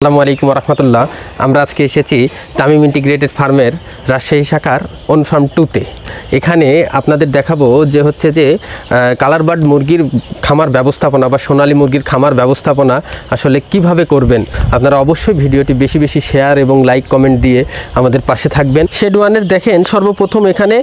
আসসালামু আলাইকুম রহমতুল্লাহ। আমরা আজকে এসেছি তামিম ইন্টিগ্রেটেড ফার্মের রাজশাহী শাখার অন ফার্ম 2-তে। এখানে আপনাদের দেখাবো যে হচ্ছে যে কালার বার্ড মুরগির খামার ব্যবস্থাপনা বা সোনালী মুরগির খামার ব্যবস্থাপনা আসলে কিভাবে করবেন। আপনারা অবশ্যই ভিডিওটি বেশি বেশি শেয়ার এবং লাইক কমেন্ট দিয়ে আমাদের পাশে থাকবেন। শেড ওয়ানের দেখেন সর্বপ্রথম এখানে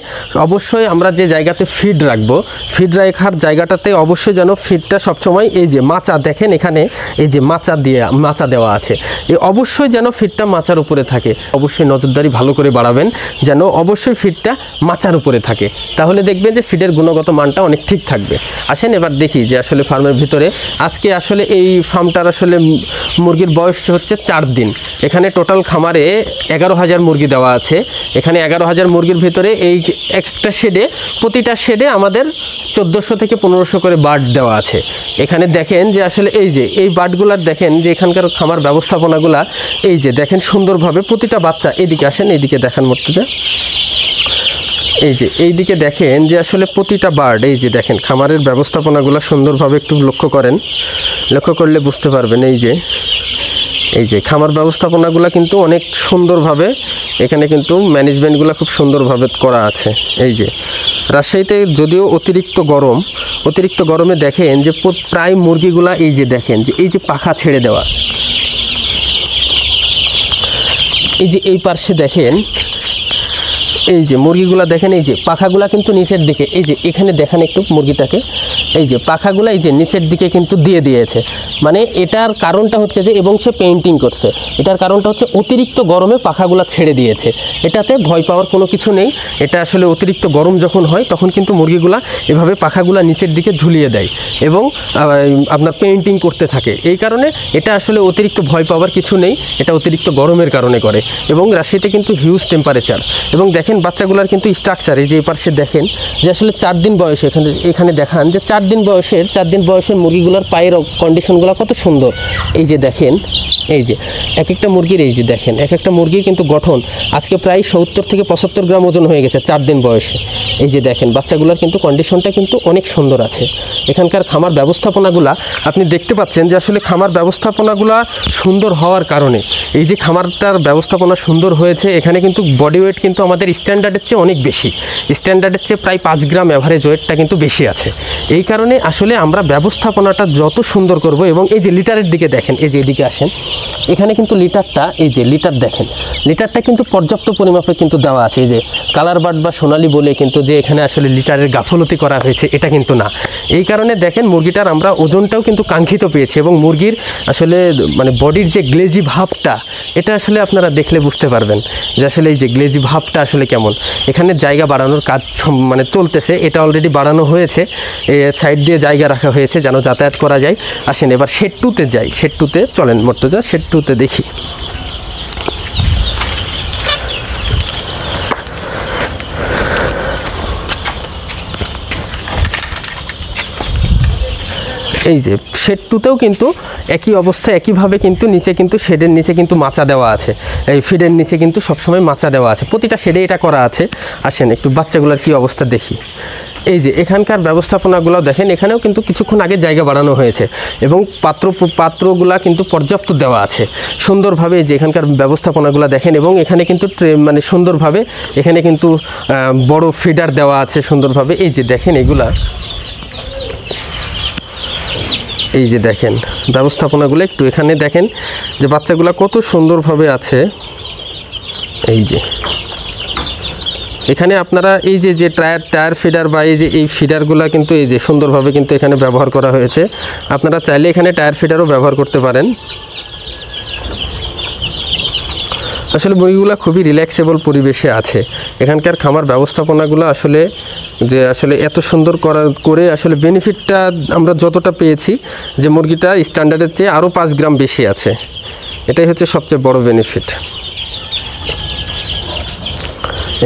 অবশ্যই আমরা যে জায়গাতে ফিড রাখবো, ফিড রাখার জায়গাটাতে অবশ্যই যেন ফিডটা সবসময় এই যে মাচা দেখেন এখানে এই যে মাচা দেওয়া আছে, এই অবশ্যই যেন ফিডটা মাচার উপরে থাকে। অবশ্যই নজরদারি ভালো করে বাড়াবেন যেন অবশ্যই ফিডটা মাচার উপরে থাকে, তাহলে দেখবেন যে ফিডের গুণগত মানটা অনেক ঠিক থাকবে। আসেন এবার দেখি যে আসলে ফার্মের ভিতরে আজকে আসলে এই ফার্মটার আসলে মুরগির বয়স হচ্ছে 4 দিন। এখানে টোটাল খামারে 11,000 মুরগি দেওয়া আছে। এখানে 11,000 মুরগির ভিতরে এই একটা শেডে, প্রতিটা শেডে আমাদের 1400 থেকে 1500 করে বার্ড দেওয়া আছে। এখানে দেখেন যে আসলে এই যে এই বার্ডগুলার দেখেন যে এখানকার খামার ব্যবস্থাপনাগুলা এই যে দেখেন সুন্দরভাবে প্রতিটা বাচ্চা, এইদিকে আসেন, এইদিকে দেখান মর্তুজা, এই যে এইদিকে দেখেন যে আসলে প্রতিটা বার্ড এই যে দেখেন খামারের ব্যবস্থাপনাগুলো সুন্দরভাবে একটু লক্ষ্য করেন, লক্ষ্য করলে বুঝতে পারবেন। এই যে খামার ব্যবস্থাপনাগুলো কিন্তু অনেক সুন্দরভাবে এখানে কিন্তু ম্যানেজমেন্টগুলো খুব সুন্দরভাবে করা আছে। এই যে রাজশাহীতে যদিও অতিরিক্ত গরমে দেখেন যে প্রায় মুরগিগুলা এই যে দেখেন যে এই যে পাখা ছেড়ে দেওয়া, এই যে এই পার্শ্বে দেখেন এই যে মুরগিগুলা দেখেন এই যে পাখাগুলা কিন্তু নিচের দিকে, এই যে এখানে দেখেন একটু মুরগিটাকে, এই যে পাখাগুলা এই যে নিচের দিকে কিন্তু দিয়ে দিয়েছে। মানে এটার কারণটা হচ্ছে যে, এবং সে পেইন্টিং করছে, এটার কারণটা হচ্ছে অতিরিক্ত গরমে পাখাগুলা ছেড়ে দিয়েছে। এটাতে ভয় পাওয়ার কোনো কিছু নেই। এটা আসলে অতিরিক্ত গরম যখন হয় তখন কিন্তু মুরগিগুলা এভাবে পাখাগুলা নিচের দিকে ঝুলিয়ে দেয় এবং আপনার পেইন্টিং করতে থাকে। এই কারণে এটা আসলে অতিরিক্ত ভয় পাওয়ার কিছু নেই, এটা অতিরিক্ত গরমের কারণে করে। এবং রাজশাহীতে কিন্তু হিউজ টেম্পারেচার, এবং দেখেন বাচ্চাগুলার কিন্তু স্ট্রাকচার এই যে এই পাশে দেখেন যে আসলে 4 দিন বয়সে এখানে দেখান যে 4 দিন বয়সের মুরগিগুলোর পায়ের কন্ডিশনগুলো কত সুন্দর। এই যে দেখেন এই যে এক একটা মুরগির এই যে দেখেন এক একটা মুরগির কিন্তু গঠন আজকে প্রায় 70 থেকে 75 গ্রাম ওজন হয়ে গেছে 4 দিন বয়সে। এই যে দেখেন বাচ্চাগুলোর কিন্তু কন্ডিশনটা কিন্তু অনেক সুন্দর আছে। এখানকার খামার ব্যবস্থাপনাগুলা আপনি দেখতে পাচ্ছেন যে আসলে খামার ব্যবস্থাপনাগুলা সুন্দর হওয়ার কারণে এই যে খামারটার ব্যবস্থাপনা সুন্দর হয়েছে। এখানে কিন্তু বডি ওয়েট কিন্তু আমাদের স্ট্যান্ডার্ডের চেয়ে অনেক বেশি, স্ট্যান্ডার্ডের চেয়ে প্রায় 5 গ্রাম অ্যাভারেজ ওয়েটটা কিন্তু বেশি আছে। এই কারণে আসলে আমরা ব্যবস্থাপনাটা যত সুন্দর করব, এবং এই যে লিটারের দিকে দেখেন, এই যে এদিকে আসেন, এখানে কিন্তু লিটারটা এই যে লিটার দেখেন, লিটারটা কিন্তু পর্যাপ্ত পরিমাপে কিন্তু দেওয়া আছে। এই যে কালার বার্ড বা সোনালি বলে কিন্তু যে এখানে আসলে লিটারের গাফলতি করা হয়েছে এটা কিন্তু না। এই কারণে দেখেন মুরগিটার আমরা ওজনটাও কিন্তু কাঙ্ক্ষিত পেয়েছি, এবং মুরগির আসলে মানে বডির যে গ্লেজি ভাবটা এটা আসলে আপনারা দেখলে বুঝতে পারবেন যে আসলে এই যে গ্লেজি ভাবটা আসলে কেমন। এখানে জায়গা বাড়ানোর কাজ মানে চলতেছে, এটা অলরেডি বাড়ানো হয়েছে, সাইড দিয়ে জায়গা রাখা হয়েছে যেন যাতায়াত করা যায়। আসেন এবার শেড 2-তে যাই, শেড 2-তে চলেন মর্তুজা, শেড 2-তে দেখি। এই যে শেড 2-তেও কিন্তু একই অবস্থা, একইভাবে কিন্তু নিচে কিন্তু শেডের নিচে কিন্তু মাচা দেওয়া আছে, এই ফিডের নিচে কিন্তু সবসময় মাচা দেওয়া আছে, প্রতিটা শেডে এটা করা আছে। আসেন একটু বাচ্চাগুলোর কি অবস্থা দেখি। এই যে এখানকার ব্যবস্থাপনাগুলো দেখেন, এখানেও কিন্তু কিছুক্ষণ আগে জায়গা বাড়ানো হয়েছে, এবং পাত্রগুলা কিন্তু পর্যাপ্ত দেওয়া আছে সুন্দরভাবে। যে এখানকার ব্যবস্থাপনাগুলো দেখেন, এবং এখানে কিন্তু মানে সুন্দরভাবে এখানে কিন্তু বড় ফিডার দেওয়া আছে সুন্দরভাবে। এই যে দেখেন এগুলা, এই যে দেখেন ব্যবস্থাপনাগুলো একটু এখানে দেখেন যে বাচ্চাগুলো কত সুন্দরভাবে আছে। এই যে এখানে আপনারা এই যে টায়ার ফিডার বা এই ফিডারগুলো কিন্তু এই যে সুন্দরভাবে কিন্তু এখানে ব্যবহার করা হয়েছে। আপনারা চাইলে এখানে টায়ার ফিডারও ব্যবহার করতে পারেন। আসলে মুরগিগুলো খুবই রিল্যাক্সেবল পরিবেশে আছে। এখানকার খামার ব্যবস্থাপনাগুলো আসলে যে আসলে এত সুন্দর করে আসলে বেনিফিটটা আমরা যতটা পেয়েছি যে মুরগিটা স্ট্যান্ডার্ডের চেয়ে আরও 5 গ্রাম বেশি আছে, এটাই হচ্ছে সবচেয়ে বড় বেনিফিট।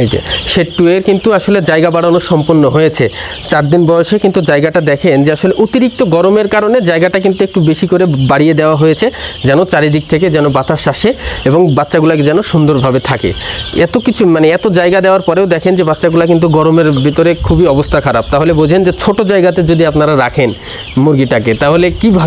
এই যে শেড 2 এর কিন্তু আসলে জায়গা বাড়ানো সম্পন্ন হয়েছে 4 দিন বয়সে। কিন্তু জায়গাটা দেখেন যে আসলে অতিরিক্ত গরমের কারণে জায়গাটা কিন্তু একটু বেশি করে বাড়িয়ে দেওয়া হয়েছে, যেন চারিদিক থেকে যেন বাতাস আসে এবং বাচ্চাগুলোকে যেন সুন্দরভাবে থাকে। এত কিছু মানে এত জায়গা দেওয়ার পরেও দেখেন যে বাচ্চাগুলো কিন্তু গরমের ভিতরে খুবই অবস্থা খারাপ। তাহলে বোঝেন যে ছোট জায়গাতে যদি আপনারা রাখেন মুরগিটাকে তাহলে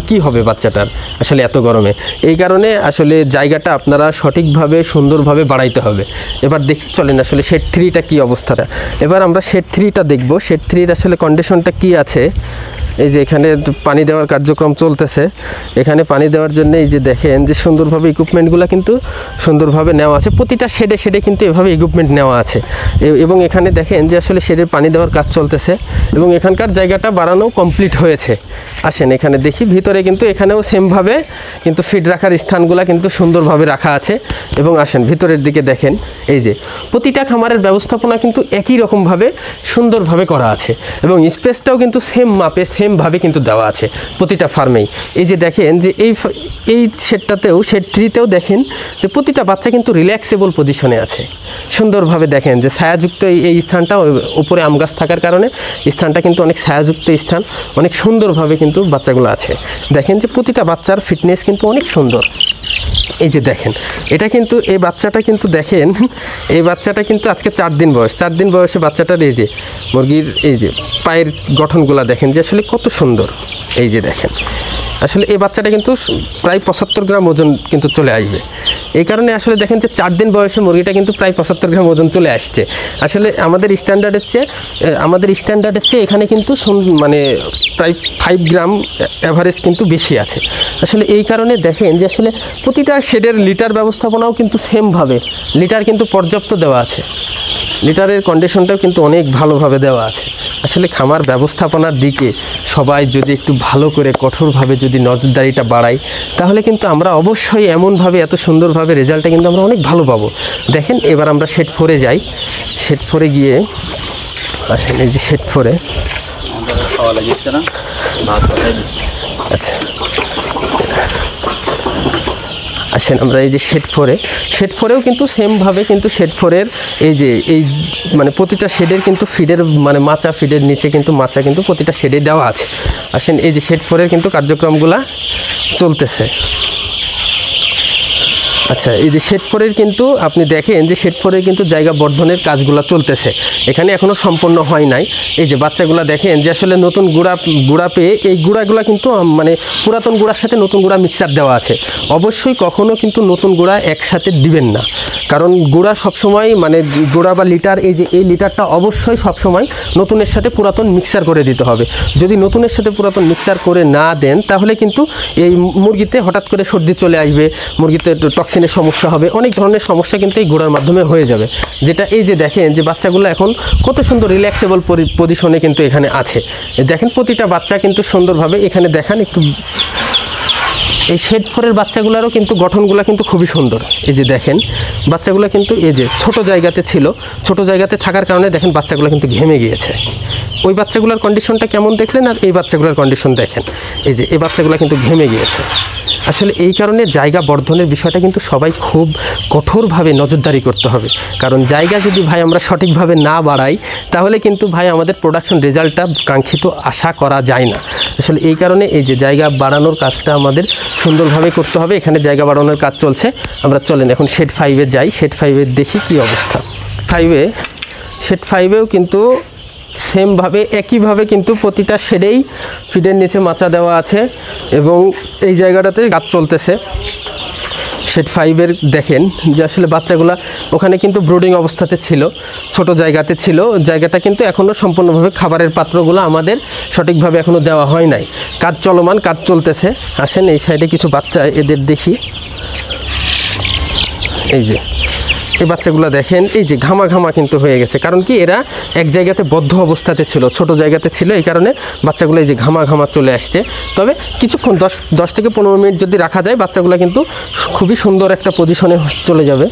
কী হবে বাচ্চাটার আসলে এত গরমে। এই কারণে আসলে জায়গাটা আপনারা সঠিকভাবে সুন্দরভাবে বাড়াইতে হবে। এবার দেখি চলেন আসলে শেড 3টা কী অবস্থাটা। এবার আমরা শেড 3টা দেখব, শেড 3-র আসলে কন্ডিশনটা কী আছে। এই যে এখানে পানি দেওয়ার কার্যক্রম চলতেছে, এখানে পানি দেওয়ার জন্য এই যে দেখেন যে সুন্দরভাবে ইকুইপমেন্টগুলো কিন্তু সুন্দরভাবে নেওয়া আছে, প্রতিটা শেডে কিন্তু এভাবে ইকুইপমেন্ট নেওয়া আছে। এবং এখানে দেখেন যে আসলে শেডের পানি দেওয়ার কাজ চলতেছে এবং এখানকার জায়গাটা বাড়ানো কমপ্লিট হয়েছে। আসেন এখানে দেখি ভিতরে কিন্তু এখানেও সেমভাবে কিন্তু ফিড রাখার স্থানগুলো কিন্তু সুন্দরভাবে রাখা আছে। এবং আসেন ভিতরের দিকে দেখেন এই যে প্রতিটা খামারের ব্যবস্থাপনা কিন্তু একই রকমভাবে সুন্দরভাবে করা আছে এবং স্পেসটাও কিন্তু সেম মাপে সেমভাবে কিন্তু দেওয়া আছে প্রতিটা ফার্মেই। এই যে দেখেন যে এই শেডটাতেও শেড 3-তেও দেখেন যে প্রতিটা বাচ্চা কিন্তু রিল্যাক্সেবল পজিশনে আছে সুন্দরভাবে। দেখেন যে ছায়াযুক্ত এই স্থানটা, উপরে আম গাছ থাকার কারণে স্থানটা কিন্তু অনেক ছায়াযুক্ত স্থান, অনেক সুন্দরভাবে কিন্তু বাচ্চাগুলো আছে। দেখেন যে প্রতিটা বাচ্চার ফিটনেস কিন্তু অনেক সুন্দর। এই যে দেখেন এটা কিন্তু এই বাচ্চাটা কিন্তু দেখেন এই বাচ্চাটা কিন্তু আজকে 4 দিন বয়স, 4 দিন বয়সে বাচ্চাটার এই যে মুরগির এই যে পায়ের গঠনগুলো দেখেন যে আসলে কত সুন্দর। এই যে দেখেন আসলে এই বাচ্চাটা কিন্তু প্রায় 75 গ্রাম ওজন কিন্তু চলে আসবে। এই কারণে আসলে দেখেন যে 4 দিন বয়সে মুরগিটা কিন্তু প্রায় 75 গ্রাম ওজন চলে আসছে। আসলে আমাদের স্ট্যান্ডার্ডের চেয়ে এখানে কিন্তু মানে প্রায় 5 গ্রাম অ্যাভারেজ কিন্তু বেশি আছে। আসলে এই কারণে দেখেন যে আসলে প্রতিটা শেডের লিটার ব্যবস্থাপনাও কিন্তু সেমভাবে লিটার কিন্তু পর্যাপ্ত দেওয়া আছে, লিটারের কন্ডিশনটাও কিন্তু অনেক ভালোভাবে দেওয়া আছে। আসলে খামার ব্যবস্থাপনার দিকে সবাই যদি একটু ভালো করে কঠোরভাবে যদি নজরদারিটা বাড়াই তাহলে কিন্তু আমরা অবশ্যই এমনভাবে এত সুন্দরভাবে রেজাল্টটা কিন্তু আমরা অনেক ভালো পাবো। দেখেন এবার আমরা শেড 4-এ যাই। শেড 4-এ গিয়ে আসেন এই যে শেড 4-এ আচ্ছা আসেন আমরা এই যে শেড 4-এও কিন্তু সেমভাবে কিন্তু শেড 4-এর এই মানে প্রতিটা শেডের কিন্তু ফিডের মানে মাচা, ফিডের নিচে কিন্তু মাচা কিন্তু প্রতিটা শেডে দেওয়া আছে। আসেন এই যে শেড 4-এর কিন্তু কার্যক্রমগুলা চলতেছে। আচ্ছা এই যে শেড 4-এর কিন্তু আপনি দেখেন যে শেড 4-এর কিন্তু জায়গা বর্ধনের কাজগুলো চলতেছে, এখানে এখনও সম্পন্ন হয় নাই। এই যে বাচ্চাগুলো দেখেন যে আসলে নতুন গুঁড়া পেয়ে এই গুঁড়াগুলো কিন্তু মানে পুরাতন গুঁড়ার সাথে নতুন গুঁড়া মিক্সার দেওয়া আছে। অবশ্যই কখনও কিন্তু নতুন গুঁড়া একসাথে দিবেন না, কারণ গুঁড়া সবসময় মানে গুঁড়া বা লিটার এই লিটারটা অবশ্যই সবসময় নতুনের সাথে পুরাতন মিক্সার করে দিতে হবে। যদি নতুনের সাথে পুরাতন মিক্সার করে না দেন তাহলে কিন্তু এই মুরগিতে হঠাৎ করে সর্দি চলে আসবে, মুরগিতে টক্সিনের সমস্যা হবে, অনেক ধরনের সমস্যা কিন্তু এই গুঁড়ার মাধ্যমে হয়ে যাবে। যেটা এই যে দেখেন যে বাচ্চাগুলো এখন কত সুন্দর রিল্যাক্সেবল পজিশনে কিন্তু এখানে আছে। দেখেন প্রতিটা বাচ্চা কিন্তু সুন্দরভাবে এখানে দেখান একটু। এই শেড 4-এর বাচ্চাগুলোরও কিন্তু গঠনগুলো কিন্তু খুবই সুন্দর। এই যে দেখেন বাচ্চাগুলো কিন্তু এই যে ছোট জায়গাতে থাকার কারণে দেখেন বাচ্চাগুলো কিন্তু ঘেমে গিয়েছে। ওই বাচ্চাগুলোর কন্ডিশনটা কেমন দেখলেন আর এই বাচ্চাগুলোর কন্ডিশন দেখেন, এই যে এই বাচ্চাগুলো কিন্তু ঘেমে গিয়েছে। আসলে এই কারণে জায়গা বর্ধনের বিষয়টা কিন্তু সবাই খুব কঠোরভাবে নজরদারি করতে হবে, কারণ জায়গা যদি ভাই আমরা সঠিকভাবে না বাড়াই তাহলে কিন্তু ভাই আমাদের প্রোডাকশন রেজাল্টটা কাঙ্ক্ষিত আশা করা যায় না। আসলে এই কারণে এই যে জায়গা বাড়ানোর কাজটা আমাদের সুন্দরভাবে করতে হবে। এখানে জায়গা বাড়ানোর কাজ চলছে, আমরা চলেন এখন শেড 5-এ যাই। শেড 5-এ দেখি কি অবস্থা। শেড 5-এও কিন্তু সেমভাবে একইভাবে কিন্তু প্রতিটা শেডেই ফিডের নিচে মাচা দেওয়া আছে এবং এই জায়গাটাতে কাজ চলতেছে। শেড 5-এর দেখেন যে আসলে বাচ্চাগুলা ওখানে কিন্তু ব্রুডিং অবস্থাতে ছিল, ছোট জায়গাতে ছিল, জায়গাটা কিন্তু এখনও সম্পূর্ণভাবে খাবারের পাত্রগুলো আমাদের সঠিকভাবে এখনও দেওয়া হয় নাই, কাজ চলমান, কাজ চলতেছে। আসেন এই সাইডে কিছু বাচ্চা এদের দেখি। এই যে এই বাচ্চাগুলো দেখেন এই যে ঘামা কিন্তু হয়ে গেছে, কারণ কি এরা এক জায়গাতে বদ্ধ অবস্থাতে ছিল, ছোট জায়গাতে ছিল, এই কারণে বাচ্চাগুলো এই যে ঘামা চলে আসছে। তবে কিছুক্ষণ 10 থেকে 15 মিনিট যদি রাখা যায় বাচ্চাগুলো কিন্তু খুবই সুন্দর একটা পজিশনে চলে যাবে।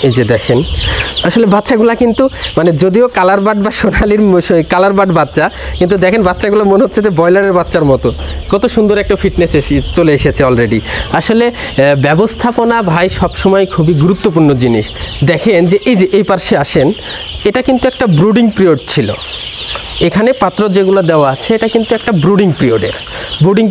এই যে দেখেন আসলে বাচ্চাগুলা কিন্তু মানে যদিও কালার বার্ড বা সোনালির কালার বার্ড বাচ্চা, কিন্তু দেখেন বাচ্চাগুলো মনে হচ্ছে যে ব্রয়লারের বাচ্চার মতো, কত সুন্দর একটা ফিটনেস চলে এসেছে অলরেডি। আসলে ব্যবস্থাপনা ভাই সবসময় খুবই গুরুত্বপূর্ণ জিনিস। দেখেন যে এই পাশে আসেন, এটা কিন্তু একটা ব্রুডিং পিরিয়ড ছিল। এখানে পাত্র যেগুলো দেওয়া আছে এটা কিন্তু একটা ব্রুডিং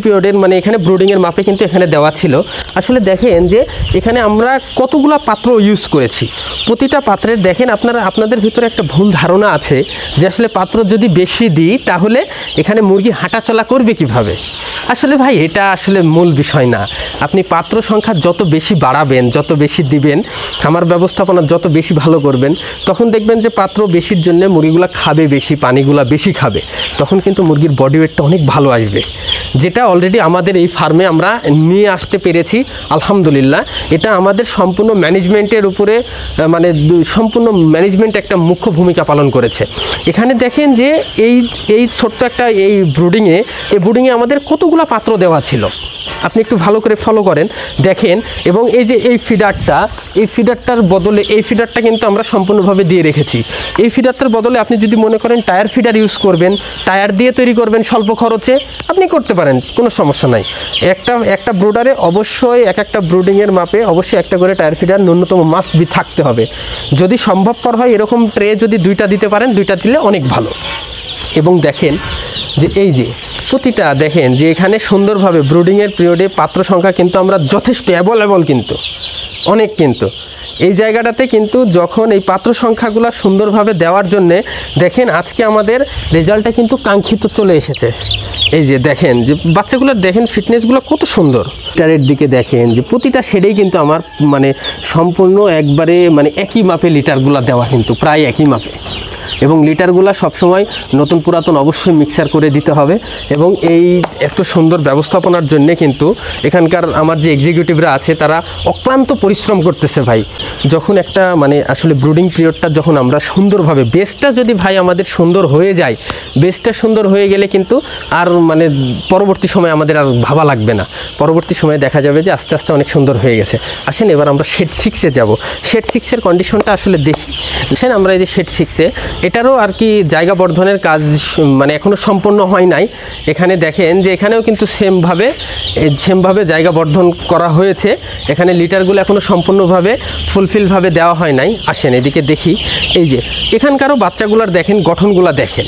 পিরিয়ডের মানে এখানে ব্রুডিংয়ের মাপে কিন্তু এখানে দেওয়া ছিল। আসলে দেখেন যে এখানে আমরা কতগুলা পাত্র ইউজ করেছি, প্রতিটা পাত্রের দেখেন আপনাদের ভিতরে একটা ভুল ধারণা আছে যে আসলে পাত্র যদি বেশি দিই তাহলে এখানে মুরগি হাঁটাচলা করবে কিভাবে। আসলে ভাই এটা আসলে মূল বিষয় না। আপনি পাত্র সংখ্যা যত বেশি বাড়াবেন, যত বেশি দিবেন, খামার ব্যবস্থাপনা যত বেশি ভালো করবেন, তখন দেখবেন যে পাত্র বেশির জন্য মুরগিগুলো খাবে বেশি, পানিগুলো বেশি খাবে, তখন কিন্তু মুরগির বডি ওয়েটটা অনেক ভালো আসবে, যেটা অলরেডি আমাদের এই ফার্মে আমরা নিয়ে আসতে পেরেছি আলহামদুলিল্লাহ। এটা আমাদের সম্পূর্ণ ম্যানেজমেন্টের উপরে মানে সম্পূর্ণ ম্যানেজমেন্ট একটা মুখ্য ভূমিকা পালন করেছে। এখানে দেখেন যে এই ছোট্ট একটা এই ব্রুডিংয়ে আমাদের কতগুলো পাত্র দেওয়া ছিল, আপনি একটু ভালো করে ফলো করেন দেখেন। এবং এই যে এই ফিডারটার বদলে এই ফিডারটা কিন্তু আমরা সম্পূর্ণভাবে দিয়ে রেখেছি। এই ফিডারটার বদলে আপনি যদি মনে করেন টায়ার ফিডার ইউজ করবেন, টায়ার দিয়ে তৈরি করবেন স্বল্প খরচে, আপনি করতে পারেন, কোনো সমস্যা নাই। একটা ব্রুডারে অবশ্যই একটা ব্রুডিংয়ের মাপে অবশ্যই একটা করে টায়ার ফিডার ন্যূনতম মাস্ট বি থাকতে হবে। যদি সম্ভবপর হয় এরকম ট্রে যদি 2টা দিতে পারেন, 2টা দিলে অনেক ভালো। এবং দেখেন যে এই যে প্রতিটা দেখেন যে এখানে সুন্দরভাবে ব্রুডিংয়ের পিরিয়ডে পাত্র সংখ্যা কিন্তু আমরা যথেষ্ট অ্যাভেলেবল, কিন্তু অনেক, কিন্তু এই জায়গাটাতে কিন্তু যখন এই পাত্র সংখ্যাগুলো সুন্দরভাবে দেওয়ার জন্যে দেখেন আজকে আমাদের রেজাল্টটা কিন্তু কাঙ্ক্ষিত চলে এসেছে। এই যে দেখেন যে বাচ্চাগুলোর দেখেন ফিটনেসগুলো কত সুন্দর। লিটারের দিকে দেখেন যে প্রতিটা শেডেই কিন্তু আমার মানে সম্পূর্ণ একবারে মানে একই মাপে লিটারগুলো দেওয়া, কিন্তু প্রায় একই মাপে। এবং লিটারগুলো সবসময় নতুন পুরাতন অবশ্যই মিক্সার করে দিতে হবে। এবং এই এত সুন্দর ব্যবস্থাপনার জন্যে কিন্তু এখানকার আমার যে এক্সিকিউটিভরা আছে তারা অক্লান্ত পরিশ্রম করতেছে ভাই। যখন একটা মানে আসলে ব্রুডিং পিরিয়ডটা যখন আমরা সুন্দরভাবে বেসটা যদি ভাই আমাদের সুন্দর হয়ে যায়, বেসটা সুন্দর হয়ে গেলে কিন্তু আর মানে পরবর্তী সময় আমাদের আর ভাবা লাগবে না, পরবর্তী সময়ে দেখা যাবে যে আস্তে আস্তে অনেক সুন্দর হয়ে গেছে। আসেন এবার আমরা শেড 6-এ যাব। শেড 6-এর কন্ডিশনটা আসলে দেখি। আসেন আমরা এই যে শেড 6-এ, এটারও আর কি জায়গা বর্ধনের কাজ মানে এখনও সম্পন্ন হয় নাই। এখানে দেখেন যে এখানেও কিন্তু সেমভাবে জায়গা বর্ধন করা হয়েছে। এখানে লিটারগুলো এখনও সম্পূর্ণভাবে ফুলফিলভাবে দেওয়া হয় নাই। আসেন এদিকে দেখি। এই যে এখানকারও বাচ্চাগুলার দেখেন গঠনগুলো দেখেন,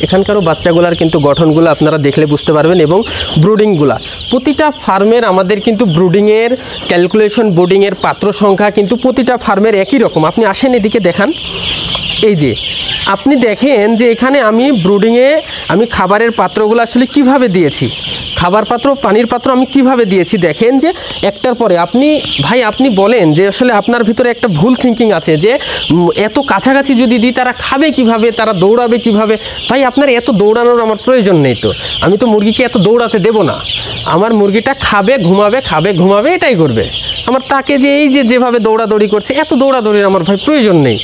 এখানকারও বাচ্চাগুলার কিন্তু গঠনগুলো আপনারা দেখলে বুঝতে পারবেন। এবং ব্রুডিংগুলা প্রতিটা ফার্মের আমাদের কিন্তু ব্রুডিংয়ের ক্যালকুলেশন, ব্রুডিংয়ের পাত্র সংখ্যা কিন্তু প্রতিটা ফার্মের একই রকম। আপনি আসেন এদিকে দেখান। এই যে আপনি দেখেন যে এখানে আমি ব্রুডিংয়ে আমি খাবারের পাত্রগুলো আসলে কিভাবে দিয়েছি, খাবার পাত্র, পানির পাত্র আমি কিভাবে দিয়েছি দেখেন যে একটার পরে আপনি বলেন যে আসলে আপনার ভিতরে একটা ভুল থিঙ্কিং আছে যে এত কাছাকাছি যদি দিই তারা খাবে কিভাবে, তারা দৌড়াবে কিভাবে। ভাই আপনার এত দৌড়ানোর আমার প্রয়োজন নেই, তো আমি তো মুরগিকে এত দৌড়াতে দেব না। আমার মুরগিটা খাবে ঘুমাবে এটাই করবে। আমার তাকে যে এই যেভাবে দৌড়াদৌড়ি করছে, এত দৌড়াদৌড়ির আমার ভাই প্রয়োজন নেই।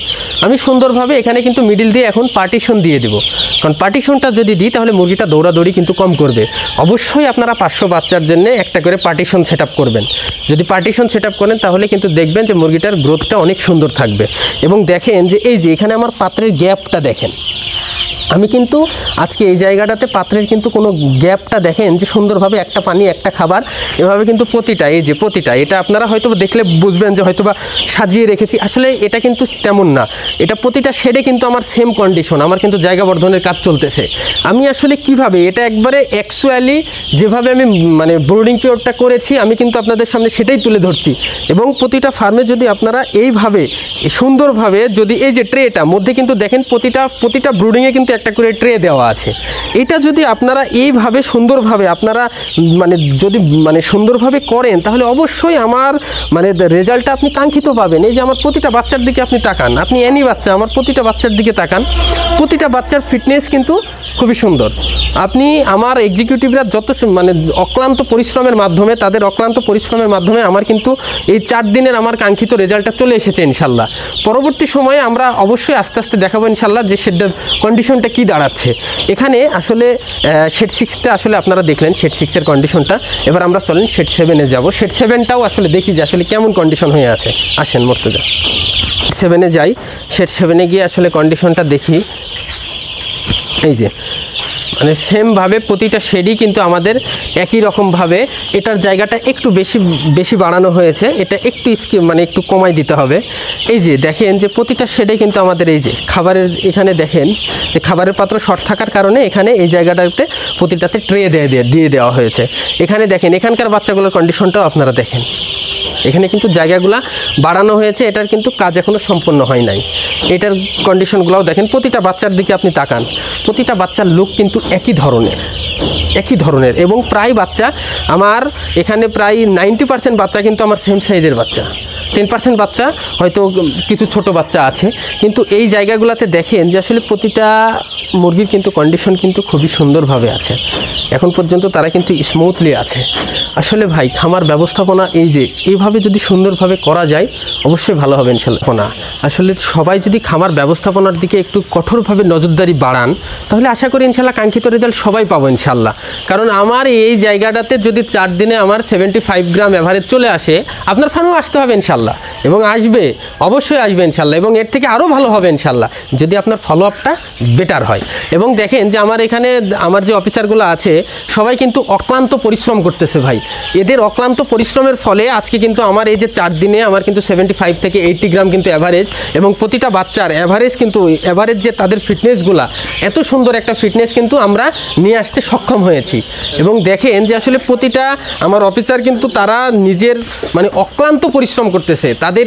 আমি সুন্দরভাবে এখানে কিন্তু মিডিল দিয়ে এখন পার্টিশন দিয়ে দেবো, কারণ পার্টিশনটা যদি দিই তাহলে মুরগিটা দৌড়াদৌড়ি কিন্তু কম করবে। অবশ্যই আপনারা 500 বাচ্চার জন্য একটা করে পার্টিশন সেট আপ করবেন। যদি পার্টিশন সেট আপ করেন তাহলে কিন্তু দেখবেন যে মুরগিটার গ্রোথটা অনেক সুন্দর থাকবে। এবং দেখেন যে এই যে এখানে আমার পাত্রের গ্যাপটা দেখেন, আমি কিন্তু আজকে এই জায়গাটাতে পাত্রের কিন্তু কোনো গ্যাপটা দেখেন যে সুন্দরভাবে একটা পানি একটা খাবার এভাবে কিন্তু প্রতিটা এই যে প্রতিটা এটা আপনারা হয়তো দেখলে বুঝবেন যে হয়তো বা সাজিয়ে রেখেছি, আসলে এটা কিন্তু তেমন না। এটা প্রতিটা শেডে কিন্তু আমার সেম কন্ডিশন, আমার কিন্তু জায়গা বর্ধনের কাজ চলতেছে। আমি আসলে কিভাবে এটা একবারে অ্যাকচুয়ালি যেভাবে আমি মানে ব্রুডিং পিরিয়ডটা করেছি আমি কিন্তু আপনাদের সামনে সেটাই তুলে ধরছি। এবং প্রতিটা ফার্মে যদি আপনারা এইভাবে সুন্দরভাবে যদি এই যে ট্রেটা মধ্যে কিন্তু দেখেন প্রতিটা ব্রুডিংয়ে কিন্তু একটা করে ট্রে দেওয়া আছে। এটা যদি আপনারা এইভাবে সুন্দরভাবে আপনারা যদি সুন্দরভাবে করেন তাহলে অবশ্যই আমার রেজাল্টটা আপনি কাঙ্ক্ষিত পাবেন। এই যে আমার প্রতিটা বাচ্চার দিকে আপনি তাকান, আপনি এনি বাচ্চা আমার প্রতিটা বাচ্চার দিকে তাকান, প্রতিটা বাচ্চার ফিটনেস কিন্তু খুবই সুন্দর। আপনি আমার এক্সিকিউটিভরা যত অক্লান্ত পরিশ্রমের মাধ্যমে তাদের অক্লান্ত পরিশ্রমের মাধ্যমে আমার কিন্তু এই 4 দিনের আমার কাঙ্ক্ষিত রেজাল্টটা চলে এসেছে ইনশাল্লাহ। পরবর্তী সময়ে আমরা অবশ্যই আস্তে আস্তে দেখাবো ইনশাল্লাহ যে সেটার কন্ডিশনটা কন্ডিশনটা কি দাঁড়াচ্ছে। এখানে আসলে শেড 6টা আসলে আপনারা দেখলেন শেড 6-এর কন্ডিশনটা। এবার আমরা চলেন শেড 7-এ যাব। শেড 7টাও আসলে দেখি যে আসলে কেমন কন্ডিশন হয়ে আছে। আসেন মর্তুজা, 7-এ যাই। শেড 7-এ গিয়ে আসলে কন্ডিশনটা দেখি। এই যে মানে সেমভাবে প্রতিটা শেডই কিন্তু আমাদের একই রকমভাবে, এটার জায়গাটা একটু বেশি বাড়ানো হয়েছে, এটা একটু মানে একটু কমাই দিতে হবে। এই যে দেখেন যে প্রতিটা শেডে কিন্তু আমাদের এই যে খাবারের, এখানে দেখেন যে খাবারের পাত্র শর্ট থাকার কারণে এখানে এই জায়গাটাতে প্রতিটাতে ট্রে দিয়ে দেওয়া হয়েছে। এখানে দেখেন এখানকার বাচ্চাগুলোর কন্ডিশনটাও আপনারা দেখেন, এখানে কিন্তু জায়গাগুলা বাড়ানো হয়েছে, এটার কিন্তু কাজ এখনও সম্পূর্ণ হয় নাই। এটার কন্ডিশনগুলোও দেখেন, প্রতিটা বাচ্চার দিকে আপনি তাকান, প্রতিটা বাচ্চার লুক কিন্তু একই ধরনের এবং প্রায় বাচ্চা আমার এখানে প্রায় 90% বাচ্চা কিন্তু আমার সেম সাইজের বাচ্চা, 10% বাচ্চা হয়তো কিছু ছোট বাচ্চা আছে। কিন্তু এই জায়গাগুলোতে দেখেন যে আসলে প্রতিটা মুরগির কিন্তু কন্ডিশন কিন্তু খুবই সুন্দরভাবে আছে, এখন পর্যন্ত তারা কিন্তু স্মুথলি আছে। আসলে ভাই খামার ব্যবস্থাপনা এই যে এইভাবে যদি সুন্দরভাবে করা যায় অবশ্যই ভালো হবে ইনশাল্লাহ। আসলে সবাই যদি খামার ব্যবস্থাপনার দিকে একটু কঠোরভাবে নজরদারি বাড়ান তাহলে আশা করি ইনশাল্লাহ কাঙ্ক্ষিত রেজাল্ট সবাই পাবো ইনশাল্লাহ। কারণ আমার এই জায়গাটাতে যদি 4 দিনে আমার 75 গ্রাম অ্যাভারেজ চলে আসে, আপনার ফার্মেও আসতে হবে ইনশাল্লাহ, এবং আসবে, অবশ্যই আসবে ইনশাল্লাহ, এবং এর থেকে আরও ভালো হবে ইনশাল্লাহ যদি আপনার ফলো আপটা বেটার হয়। এবং দেখেন যে আমার এখানে আমার যে অফিসারগুলো আছে সবাই কিন্তু অক্লান্ত পরিশ্রম করতেছে ভাই। এদের অক্লান্ত পরিশ্রমের ফলে আজকে কিন্তু আমার এই যে 4 দিনে আমার কিন্তু 75 থেকে 80 গ্রাম কিন্তু অ্যাভারেজ, এবং প্রতিটা বাচ্চার অ্যাভারেজ কিন্তু যে তাদের ফিটনেসগুলা এত সুন্দর একটা ফিটনেস কিন্তু আমরা নিয়ে আসতে সক্ষম হয়েছি। এবং দেখেন যে আসলে প্রতিটা আমার অফিসার কিন্তু তারা নিজের মানে অক্লান্ত পরিশ্রম করতেছে, তাদের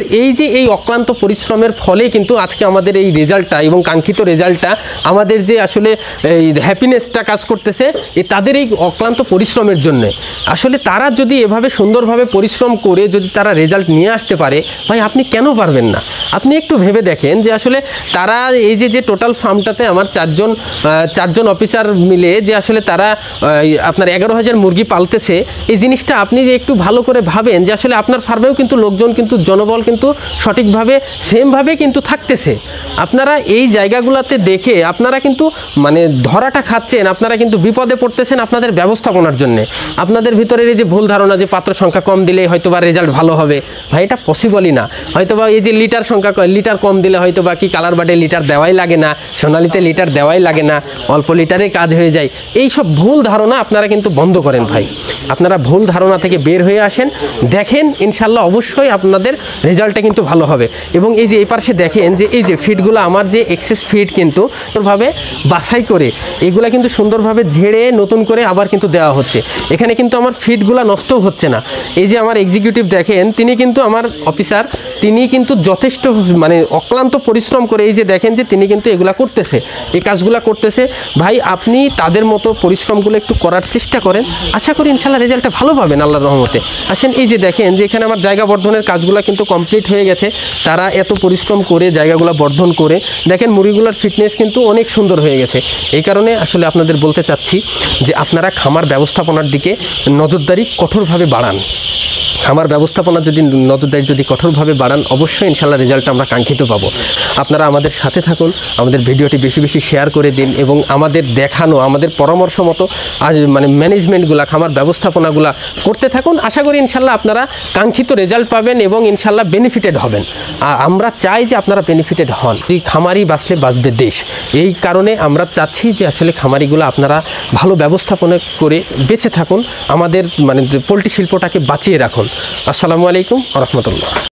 এই অক্লান্ত পরিশ্রমের ফলে কিন্তু আজকে আমাদের এই রেজাল্টটা এবং কাঙ্ক্ষিত রেজাল্টটা, আমাদের যে আসলে এই হ্যাপিনেসটা কাজ করতেছে তাদের এই অক্লান্ত পরিশ্রমের জন্য। আসলে তারা যদি এভাবে সুন্দরভাবে পরিশ্রম করে যদি তারা রেজাল্ট নিয়ে আসতে পারে, ভাই আপনি কেন পারবেন না? আপনি একটু ভেবে দেখেন যে আসলে তারা এই যে টোটাল ফার্মটাতে আমার 4জন অফিসার মিলে যে আসলে তারা আপনার 11,000 মুরগি পালতেছে, এই জিনিসটা আপনি যে একটু ভালো করে ভাবেন যে আসলে আপনার ফার্মেও কিন্তু লোকজন কিন্তু জনবল কিন্তু সঠিকভাবে সেমভাবে কিন্তু থাকতেছে। আপনারা এই জায়গাগুলোতে দেখে আপনারা কিন্তু মানে ধরাটা খাচ্ছেন, আপনারা কিন্তু বিপদে পড়তেছেন আপনাদের ব্যবস্থাপনার জন্যে। আপনাদের ভিতরের এই যে ভুল ধারণা যে পাত্র সংখ্যা কম দিলে হয়তো বা রেজাল্ট ভালো হবে, ভাই এটা পসিবলই না। হয়তো বা এই যে লিটার কম দিলে হয়তো বা কি কালার বার্ডে লিটার দেওয়াই লাগে না, সোনালিতে লিটার দেওয়াই লাগে না, অল্প লিটারে কাজ হয়ে যায়। এই সব ভুল ধারণা আপনারা কিন্তু বন্ধ করেন ভাই, আপনারা ভুল ধারণা থেকে বের হয়ে আসেন, দেখেন ইনশাল্লাহ অবশ্যই আপনাদের রেজাল্টটা কিন্তু ভালো হবে। এবং এই যে এই পাশে দেখেন যে এই যে ফিডগুলো আমার যে এক্সেস ফিড কিন্তু সুন্দরভাবে বাছাই করে এগুলা কিন্তু সুন্দরভাবে ঝেড়ে নতুন করে আবার কিন্তু দেওয়া হচ্ছে। এখানে কিন্তু আমার ফিডগুলো নষ্ট হচ্ছে না। এই যে আমার এক্সিকিউটিভ দেখেন, তিনি কিন্তু আমার অফিসার, তিনি কিন্তু যথেষ্ট মানে অক্লান্ত পরিশ্রম করে এই যে দেখেন যে তিনি কিন্তু এগুলা করতেছে, এই কাজগুলো করতেছে। ভাই আপনি তাদের মতো পরিশ্রমগুলো একটু করার চেষ্টা করেন, আশা করি ইনশাল্লাহ রেজাল্টটা ভালো পাবেন আল্লাহর রহমতে। আসেন এই যে দেখেন যে এখানে আমার জায়গা বর্ধনের কাজগুলো কিন্তু কমপ্লিট হয়ে গেছে, তারা এত পরিশ্রম করে জায়গাগুলো বর্ধন করে দেখেন মুরগিগুলোর ফিটনেস কিন্তু অনেক সুন্দর হয়ে গেছে। এই কারণে আসলে আপনাদের বলতে চাচ্ছি যে আপনারা খামার ব্যবস্থাপনার দিকে নজরদারি কঠোরভাবে বাড়ান। খামার ব্যবস্থাপনা নজরদারি যদি কঠোরভাবে বাড়ান অবশ্যই ইনশাল্লাহ রেজাল্ট আমরা কাঙ্ক্ষিত পাবো। আপনারা আমাদের সাথে থাকুন, আমাদের ভিডিওটি বেশি শেয়ার করে দিন, এবং আমাদের দেখানো আমাদের পরামর্শ মতো আজ মানে ম্যানেজমেন্টগুলা খামার ব্যবস্থাপনাগুলা করতে থাকুন। আশা করি ইনশাল্লাহ আপনারা কাঙ্ক্ষিত রেজাল্ট পাবেন এবং ইনশাল্লাহ বেনিফিটেড হবেন। আমরা চাই যে আপনারা বেনিফিটেড হন। এই খামারি বাঁচলে বাঁচবে দেশ, এই কারণে আমরা চাচ্ছি যে আসলে খামারিগুলো আপনারা ভালো ব্যবস্থাপনা করে বেঁচে থাকুন, আমাদের মানে পোলট্রি শিল্পটাকে বাঁচিয়ে রাখুন। আসসালামু আলাইকুম ওয়া রাহমাতুল্লাহ।